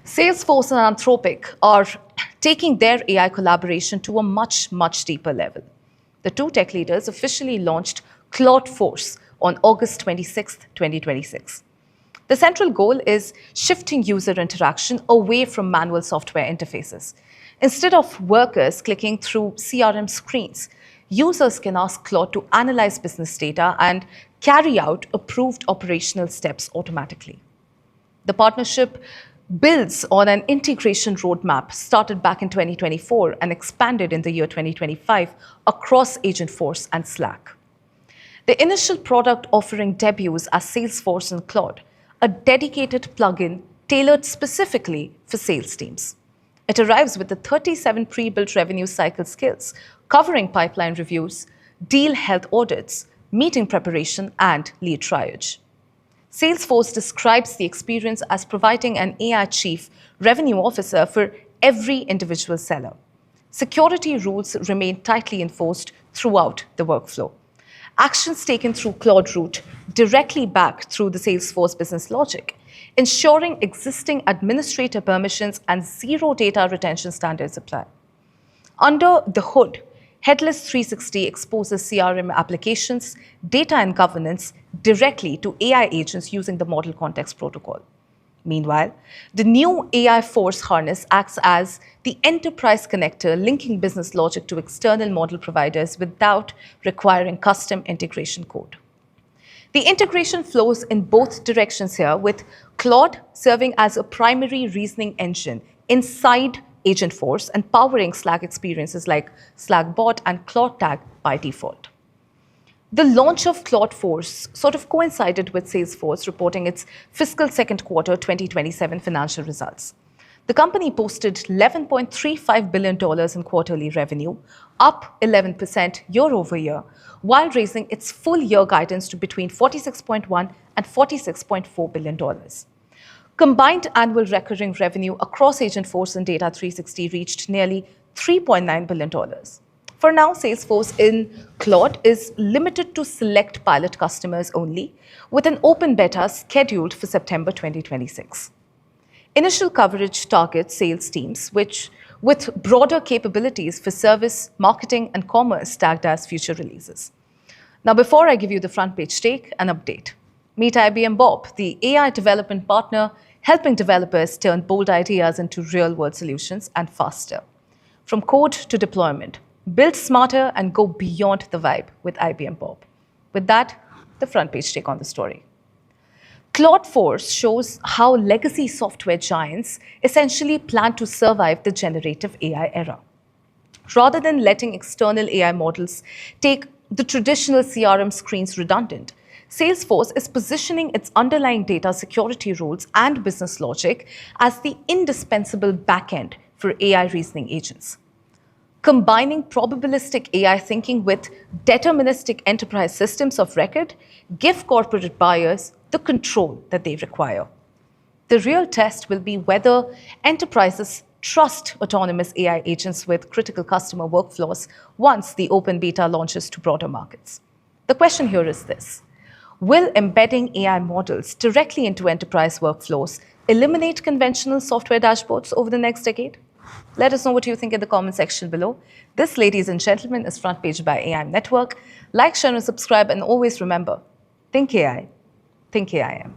Salesforce and Anthropic are taking their AI collaboration to a much, much deeper level. The two tech leaders officially launched ClotForce on August 26, 2026. The central goal is shifting user interaction away from manual software interfaces. Instead of workers clicking through CRM screens, users can ask Claude to analyze business data and carry out approved operational steps automatically. The partnership builds on an integration roadmap started back in 2024 and expanded in the year 2025 across Agentforce and Slack. The initial product offering debuts as Salesforce and Claude, a dedicated plugin tailored specifically for sales teams. It arrives with the 37 pre-built revenue cycle skills, covering pipeline reviews, deal health audits, meeting preparation, and lead triage. Salesforce describes the experience as providing an AI chief revenue officer for every individual seller. Security rules remain tightly enforced throughout the workflow. Actions taken through Claude route directly back through the Salesforce business logic, ensuring existing administrator permissions and zero data retention standards apply. Under the hood, Headless 360 exposes CRM applications, data and governance directly to AI agents using the Model Context Protocol. Meanwhile, the new AI Force harness acts as the enterprise connector linking business logic to external model providers without requiring custom integration code. The integration flows in both directions here, with Claude serving as a primary reasoning engine inside Agentforce and powering Slack experiences like Slack bot and Claude tag by default. The launch of ClotForce sort of coincided with Salesforce reporting its fiscal second quarter 2027 financial results. The company posted $11.35 billion in quarterly revenue, up 11% year over year, while raising its full year guidance to between $46.1 and $46.4 billion. Combined annual recurring revenue across Agentforce and Data 360 reached nearly $3.9 billion. For now, Salesforce in Claude is limited to select pilot customers only, with an open beta scheduled for September 2026. Initial coverage targets sales teams, with broader capabilities for service, marketing, and commerce tagged as future releases. Now, before I give you the front page take, an update. Meet IBM Bob, the AI development partner helping developers turn bold ideas into real-world solutions and faster. From code to deployment, build smarter and go beyond the vibe with IBM Bob. With that, the front page take on the story. ClotForce shows how legacy software giants essentially plan to survive the generative AI era. Rather than letting external AI models take the traditional CRM screens redundant, Salesforce is positioning its underlying data security rules and business logic as the indispensable backend for AI reasoning agents. Combining probabilistic AI thinking with deterministic enterprise systems of record give corporate buyers the control that they require. The real test will be whether enterprises trust autonomous AI agents with critical customer workflows once the open beta launches to broader markets. The question here is this: will embedding AI models directly into enterprise workflows eliminate conventional software dashboards over the next decade? Let us know what you think in the comment section below. This, ladies and gentlemen, is Front Page by AI Network. Like, share, and subscribe, and always remember, think AI, think AIM.